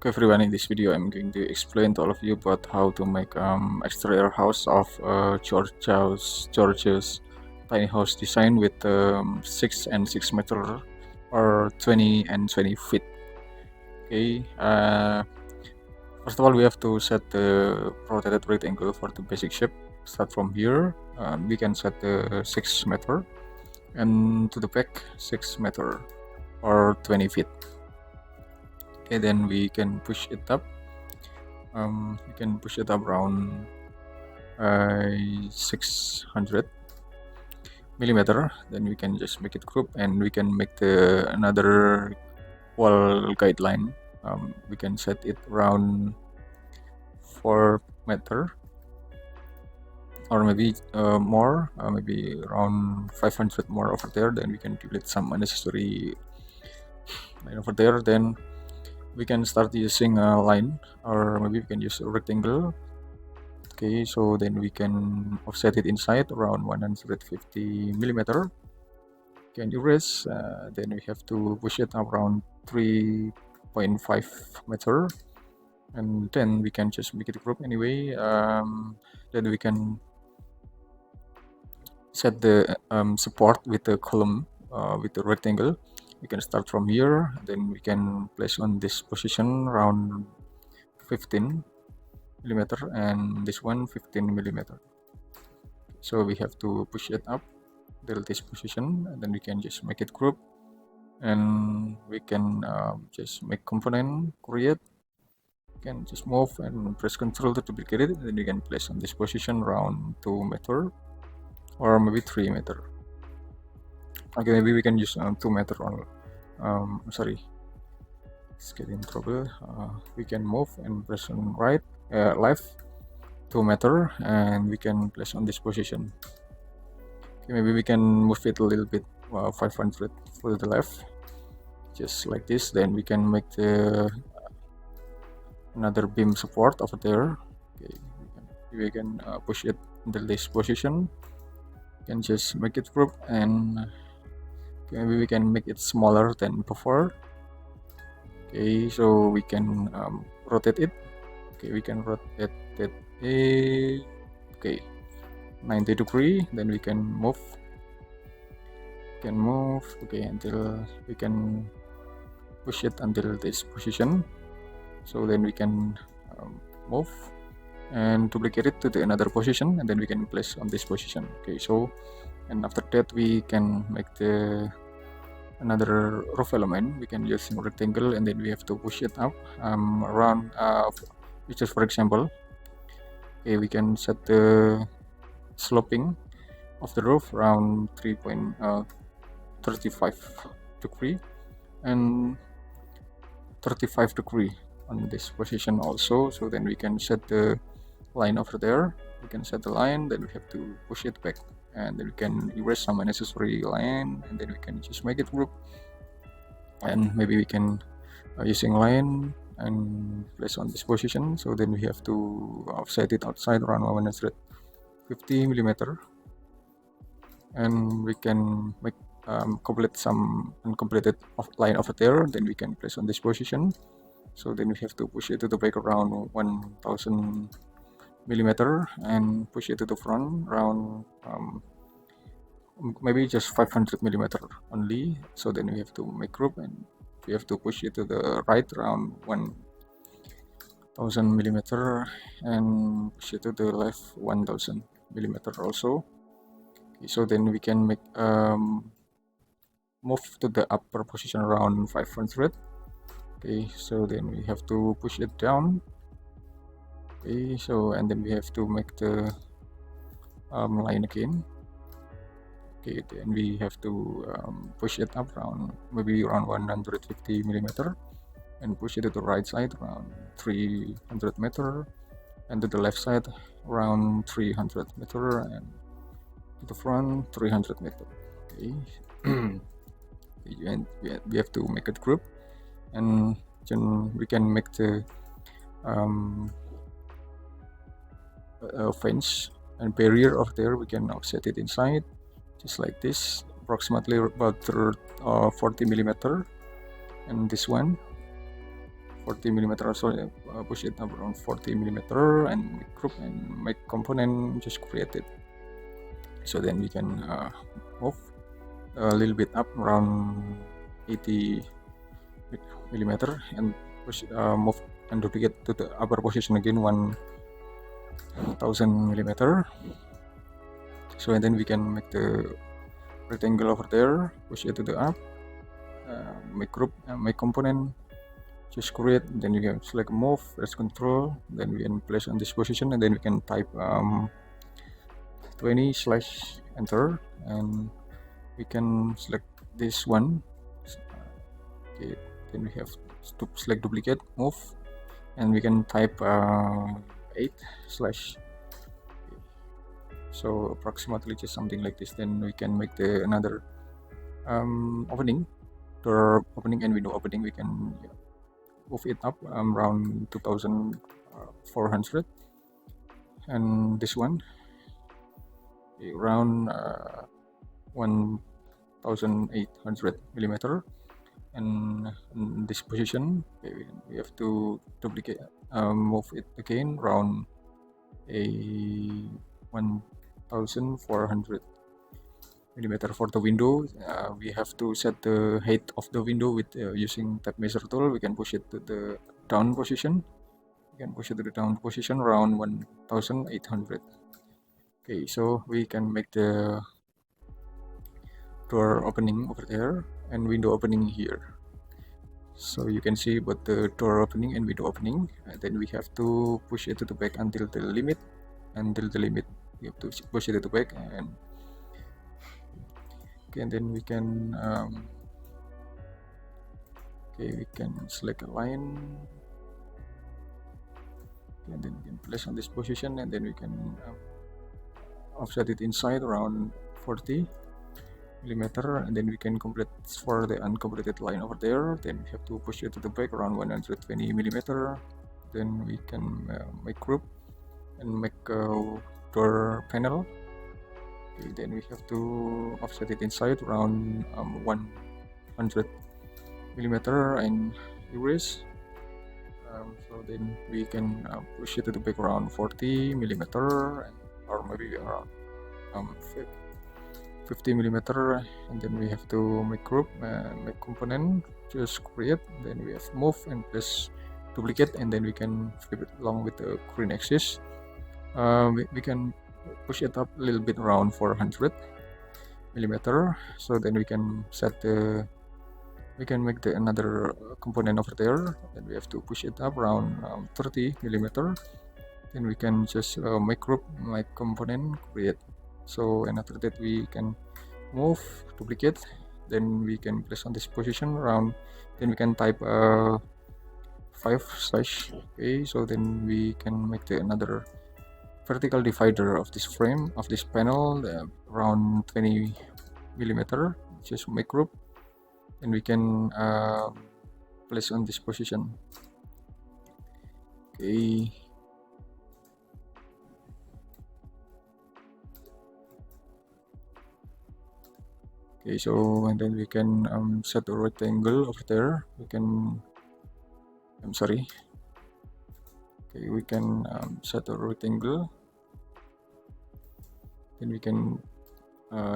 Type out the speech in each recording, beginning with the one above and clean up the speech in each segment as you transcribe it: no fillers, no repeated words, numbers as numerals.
Okay everyone, in this video I'm going to explain to all of you about how to make exterior house of George's tiny house design with 6 and 6 meter or 20 and 20 feet. Okay, first of all we have to set the rotated rectangle for the basic shape. Start from here. We can set the 6 meter and to the back 6 meter or 20 feet. Okay, then we can push it up. You can push it up around 600 millimeter. Then we can just make it group, and we can make the another wall guideline. We can set it around 4 meter or maybe more, maybe around 500 more over there. Then we can delete some unnecessary line over there. Then we can start using a line, or maybe we can use a rectangle. Okay, so then we can offset it inside around 150 millimeter. Can erase, then we have to push it around 3.5 meter, and then we can just make it group anyway. Then we can set the support with the column, with the rectangle. We can start from here, then we can place on this position around 15 millimeter, and this one 15 millimeter. So we have to push it up till this position, and then we can just make it group, and we can just make component, create. You can just move and press Ctrl to duplicate it, and then you can place on this position around 2 meter or maybe 3 meter. Okay, maybe we can use 2 meter on sorry, it's getting trouble. We can move and press on right, left 2 meter, and we can place on this position. Okay, maybe we can move it a little bit, 500 for the left, just like this. Then we can make the another beam support over there. Okay, we can push it until this position. You can just make it group, and maybe we can make it smaller than before. Okay, so we can rotate it. Okay, we can rotate it, okay, 90 degree. Then we can move, okay, until we can push it until this position. So then we can move and duplicate it to the another position, and then we can place on this position. Okay, so and after that we can make the another roof element. We can use a rectangle, and then we have to push it up around which is, for example, okay, we can set the sloping of the roof around 3.35 degree and 35 degree on this position also. So then we can set the line over there. We can set the line, then we have to push it back, and then we can erase some unnecessary line, and then we can just make it group, and maybe we can using line and place on this position. So then we have to offset it outside around 150 millimeter, and we can make complete some uncompleted line over there. Then we can place on this position. So then we have to push it to the back around 1000 millimeter, and push it to the front around maybe just 500 millimeter only. So then we have to make group, and we have to push it to the right around 1000 millimeter, and push it to the left 1000 millimeter also. Okay, so then we can make move to the upper position around 500. Okay, so then we have to push it down. Okay, so and then we have to make the line again. Okay, then we have to push it up around maybe around 150 millimeter, and push it to the right side around 300 meter, and to the left side around 300 meter, and to the front 300 meter. Okay, and we have to make it group, and then we can make the fence and barrier over there. We can offset it inside just like this, approximately about 40 millimeter, and this one 40 millimeter, so push it up around 40 millimeter and make group and make component just created. So then we can move a little bit up around 80 millimeter and push move and duplicate to the upper position again 1000 millimeter. So and then we can make the rectangle over there, push it to the up, make group, make component, just create. Then you can select move, press control, then we can place on this position, and then we can type 20/enter, and we can select this one. Okay, then we have to select duplicate, move, and we can type 8/. So approximately just something like this. Then we can make the another opening, door opening and window opening. We can move it up around 2400, and this one around 1800 millimeter. And in this position we have to duplicate, move it again around a 1400 millimeter. For the window, we have to set the height of the window with using tape measure tool. We can push it to the down position. We can push it to the down position around 1800. Okay, so we can make the door opening over there and window opening here. So you can see both the door opening and window opening. Then we have to push it to the back until the limit. You have to push it to the back, and okay, and then we can we can select a line, and then we can place on this position, and then we can offset it inside around 40 millimeter, and then we can complete for the uncompleted line over there. Then we have to push it to the back around 120 millimeter. Then we can make group and make a door panel. Okay, then we have to offset it inside around 100 millimeter and erase. So then we can push it to the back around 40 millimeter, or maybe around 50 millimeter, and then we have to make group, make component, just create. Then we have move and place duplicate, and then we can flip it along with the green axis. We can push it up a little bit around 400 millimeter. So then we can set the, we can make the another component over there. Then we have to push it up around 30 millimeter. Then we can just make group, make component, create. So and after that we can move, duplicate, then we can place on this position around, then we can type 5/. Okay, so then we can make the another vertical divider of this frame, of this panel, around 20 millimeter. Just make group, and we can place on this position. Okay. Okay, so and then we can set a rectangle over there. We can, I'm sorry. Okay, we can set a rectangle. Then we can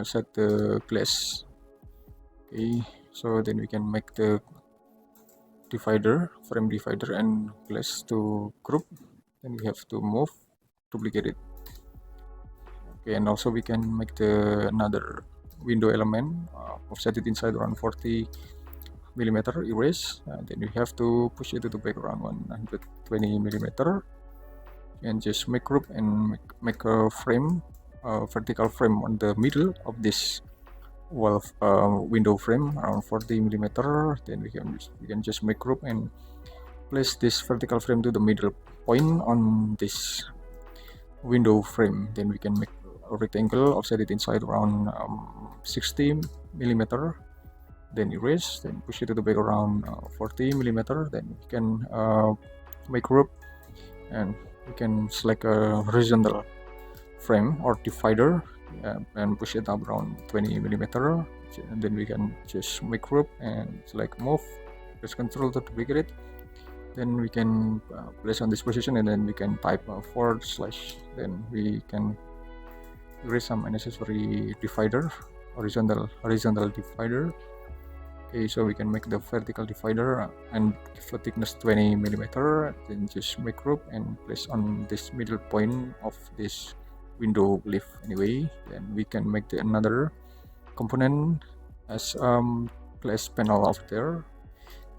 set the glass. Okay, so then we can make the divider, frame divider and glass to group. Then we have to move, duplicate it. Okay, and also we can make the another window element, offset it inside around 40 millimeter, erase, and then we have to push it to the back around 120 millimeter, and just make group and make a frame, vertical frame on the middle of this wall, window frame around 40 millimeter. Then we can just make group and place this vertical frame to the middle point on this window frame. Then we can make a rectangle, offset it inside around 60 millimeter, then erase, then push it to the back around 40 millimeter. Then we can make group, and we can select a horizontal frame or divider, and push it up around 20 millimeter, and then we can just make group and select move, press control to duplicate it. then we can place on this position, and then we can type forward slash, then we can erase some unnecessary divider, horizontal divider. Okay, so we can make the vertical divider and give a thickness 20 millimeter, then just make group and place on this middle point of this window leaf anyway. Then we can make another component as glass panel over there,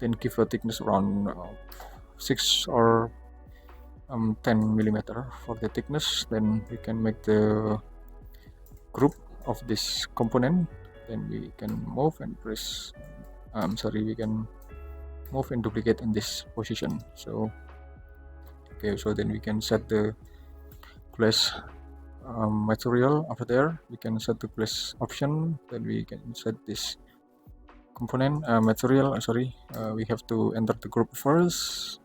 then give a thickness around 6 or 10 millimeter for the thickness. Then we can make the group of this component, then we can move and press we can move and duplicate in this position. So okay, so then we can set the glass material over there, we can set the glass option, then we can set this component material. We have to enter the group first.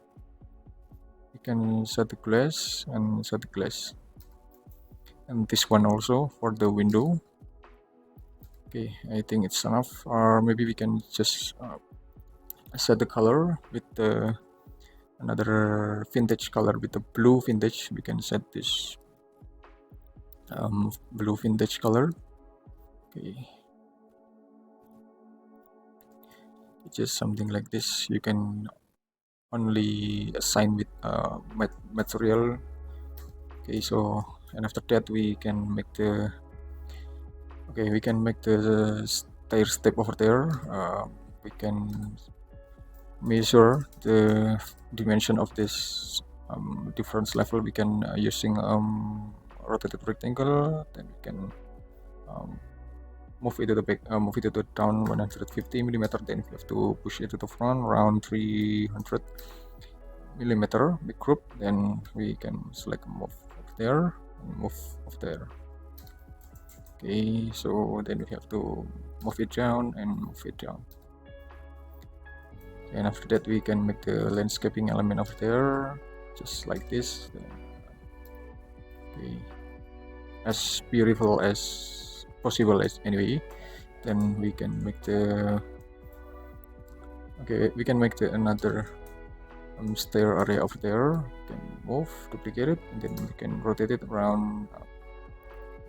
We can set the glass and set the glass, and this one also for the window. Okay, I think it's enough, or maybe we can just set the color with the another vintage color with the blue vintage. We can set this blue vintage color. Okay, it's just something like this. You can only assign with material. Okay, so and after that we can make the stair step over there. We can measure the dimension of this difference level. We can using rotated rectangle, then we can move it to the back, move it to the down 150 millimeter, then we have to push it to the front around 300 millimeter, big group, then we can select move up there and move up there. Okay, so then we have to move it down and move it down, and after that we can make the landscaping element over there just like this. Okay, as beautiful as possible as anyway. Then we can make the another stair area over there. We can move, duplicate it, and then we can rotate it around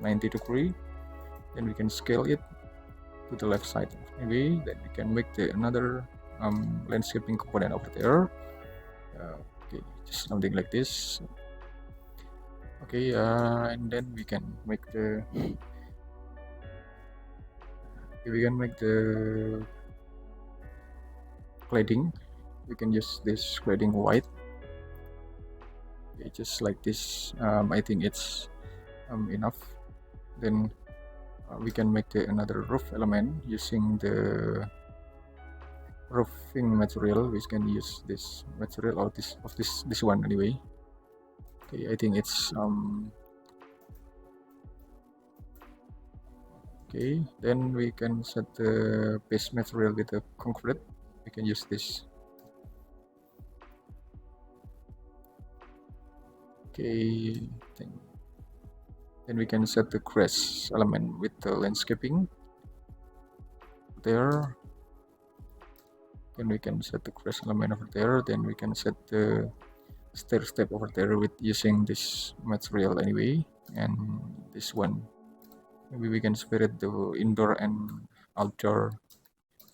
90 degree. Then we can scale it to the left side anyway. Then we can make another landscaping component over there. Okay, just something like this. Okay, and then we can make the cladding. We can use this cladding white. Okay, just like this. I think it's enough. Then we can make another roof element using the roofing material. We can use this material or this one anyway. Okay, I think it's okay. Then we can set the base material with the concrete. We can use this. Okay, then we can set the grass element with the landscaping there. Then we can set the grass element over there. Then we can set the stair step over there with using this material anyway, and this one. Maybe we can spirit the indoor and outdoor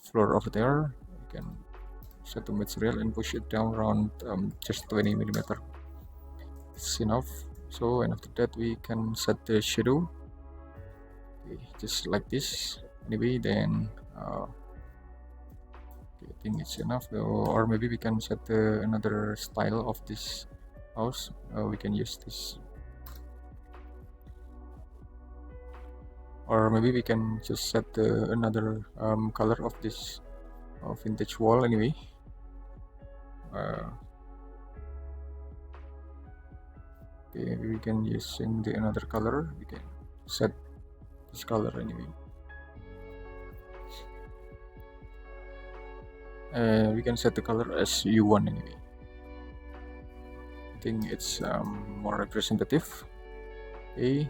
floor over there. We can set the material and push it down around just 20 millimeter. It's enough. So, and after that we can set the shadow. Okay, just like this anyway. Then I think it's enough though. Or maybe we can set another style of this house. We can use this, or maybe we can just set another color of this vintage wall anyway. Okay, we can using another color. We can set this color anyway. We can set the color as you want anyway. I think it's more representative. Okay,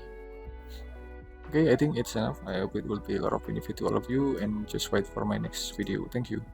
I think it's enough. I hope it will be a lot of benefit to all of you, and just wait for my next video. Thank you.